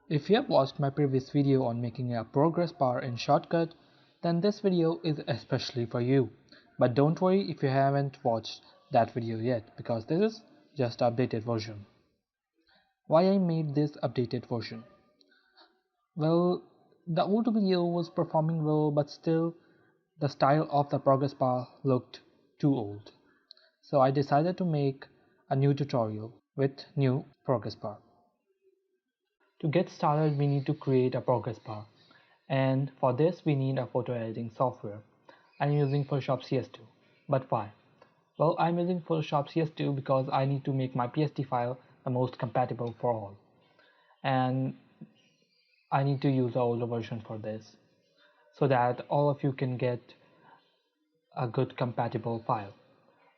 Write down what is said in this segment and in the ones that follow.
If you have watched my previous video on making a progress bar in Shotcut, then this video is especially for you. But don't worry if you haven't watched that video yet, because this is just the updated version. Why I made this updated version? Well, the old video was performing well, but still the style of the progress bar looked too old. So I decided to make a new tutorial with new progress bar. To get started, we need to create a progress bar, and for this we need a photo editing software. I'm using Photoshop CS2. But why? Well, I'm using Photoshop CS2 because I need to make my PSD file the most compatible for all, and I need to use the older version for this so that all of you can get a good compatible file.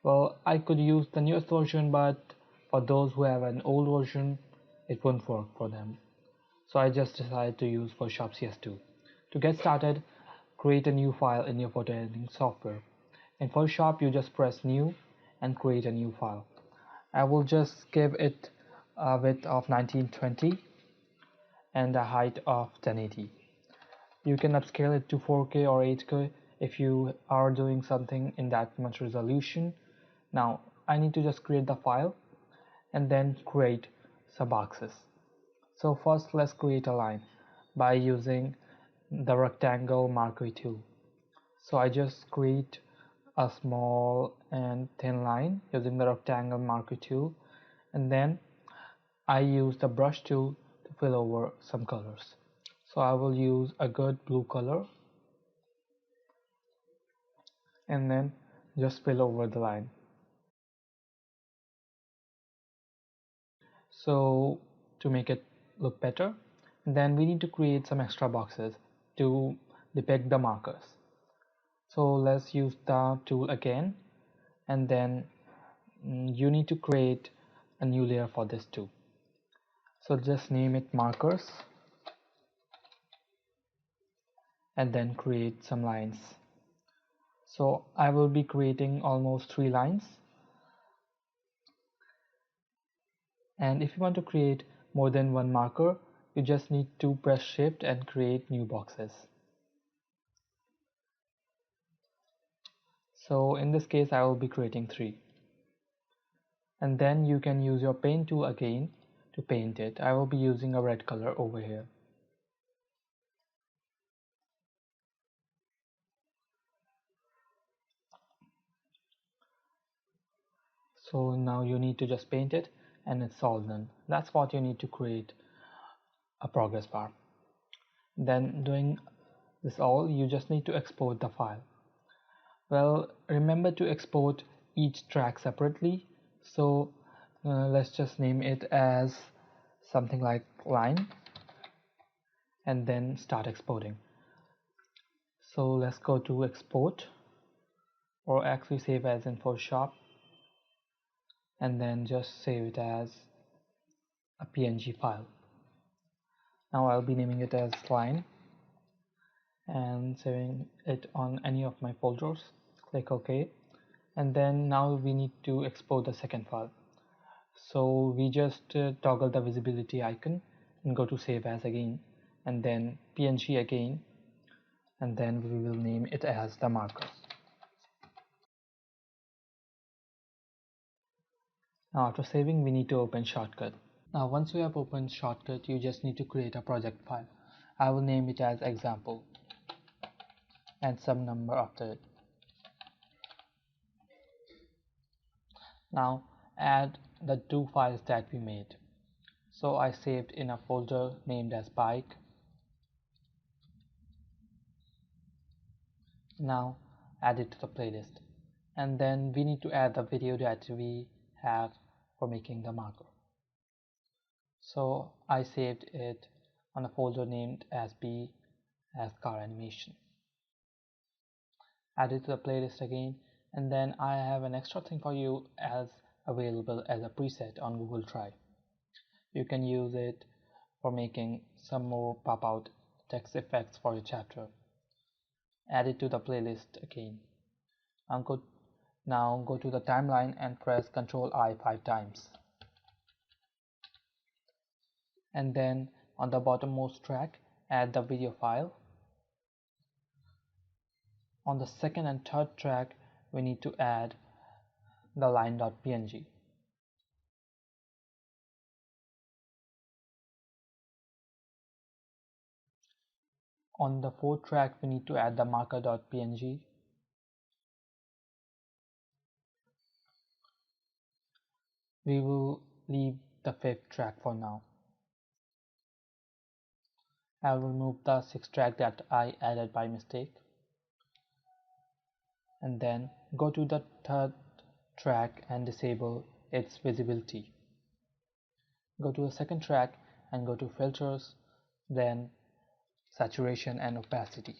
Well, I could use the newest version, but for those who have an old version, it won't work for them. So I just decided to use Photoshop CS2. To get started, create a new file in your photo editing software. In Photoshop, you just press new and create a new file. I will just give it a width of 1920 and a height of 1080. You can upscale it to 4K or 8K if you are doing something in that much resolution. Now I need to just create the file and then create some boxes. So first let's create a line by using the rectangle marquee tool. So I just create a small and thin line using the rectangle marquee tool, and then I use the brush tool to fill over some colors. So I will use a good blue color and then just fill over the line. So to make it look better, then we need to create some extra boxes to depict the markers. So let's use the tool again, and then you need to create a new layer for this too. So just name it markers and then create some lines. So I will be creating almost 3 lines, and if you want to create more than one marker, you just need to press shift and create new boxes. So in this case I will be creating 3, and then you can use your paint tool again to paint it. I will be using a red color over here. So now you need to just paint it and it's all done. That's what you need to create a progress bar. Then doing this all, you just need to export the file. Well, remember to export each track separately. So let's just name it as something like line and then start exporting. So let's go to export, or actually save as in Photoshop, and then just save it as a PNG file. Now I'll be naming it as line and saving it on any of my folders. Click OK, and then now we need to export the second file. So we just toggle the visibility icon and go to save as again, and then PNG again, and then we will name it as the marker. Now after saving, we need to open Shotcut. Now once you have opened Shotcut, you just need to create a project file. I will name it as example and some number after it. Now add the 2 files that we made. So I saved in a folder named as bike. Now add it to the playlist, and then we need to add the video that we have for making the marker. So I saved it on a folder named as B as car animation. Add it to the playlist again, and then I have an extra thing for you as available as a preset on Google Drive. You can use it for making some more pop-out text effects for your chapter. Add it to the playlist again. Now go to the timeline and press Ctrl I 5 times. And then on the bottommost track, add the video file. On the second and third track, we need to add the line.png. On the fourth track, we need to add the marker.png. We will leave the fifth track for now. I'll remove the sixth track that I added by mistake. And then go to the third track and disable its visibility. Go to the second track and go to filters, then saturation and opacity.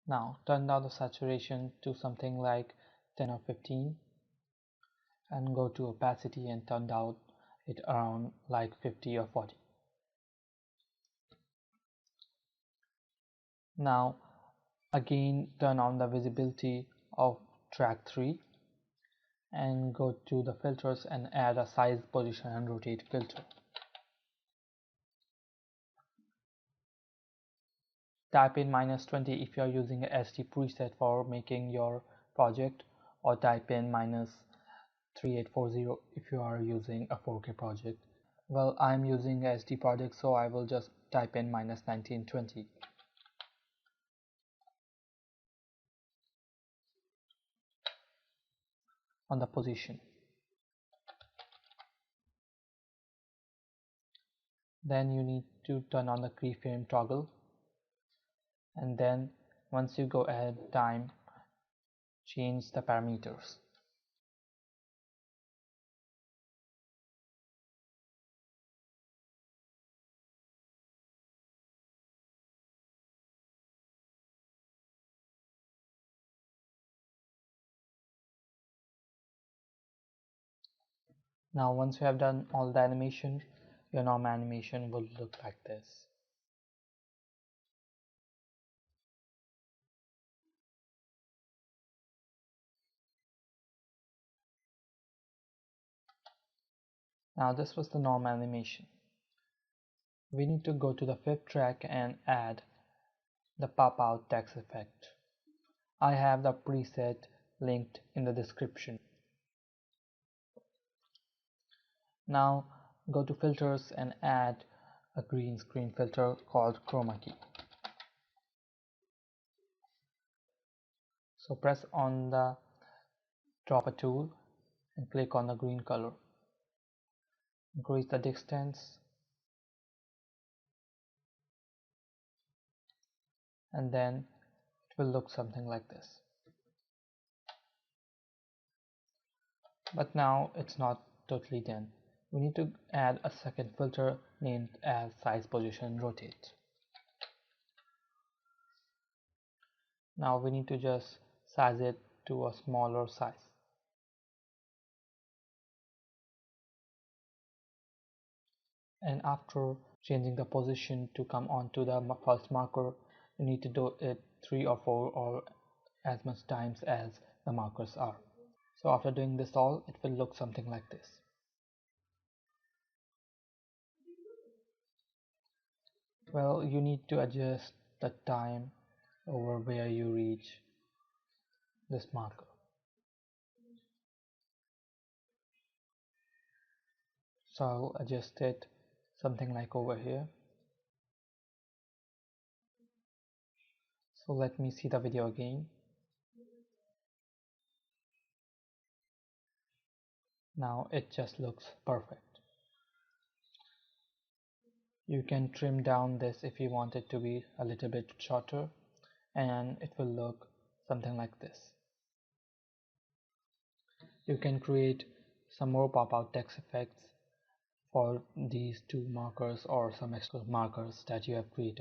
Now turn down the saturation to something like 10 or 15 and go to opacity and turn down it around like 50 or 40. Now again turn on the visibility of track 3 and go to the filters and add a size, position and rotate filter. Type in -20 if you are using a SD preset for making your project, or type in -3840 if you are using a 4K project. Well, I'm using a SD project, so I will just type in -1920. On the position. Then you need to turn on the keyframe toggle, and then once you go ahead time, change the parameters. Now once you have done all the animation, your normal animation will look like this. Now this was the normal animation. We need to go to the fifth track and add the pop out text effect. I have the preset linked in the description. Now go to filters and add a green screen filter called chroma key. So press on the dropper tool and click on the green color. Increase the distance and then it will look something like this. But now it's not totally done. We need to add a second filter named as size, position, rotate. Now we need to just size it to a smaller size. And after changing the position to come onto the first marker, you need to do it 3 or 4 or as much times as the markers are. So after doing this all, it will look something like this. Well, you need to adjust the time over where you reach this marker. So I'll adjust it something like over here. So let me see the video again. Now it just looks perfect. You can trim down this if you want it to be a little bit shorter, and it will look something like this. You can create some more pop-out text effects for these two markers or some extra markers that you have created.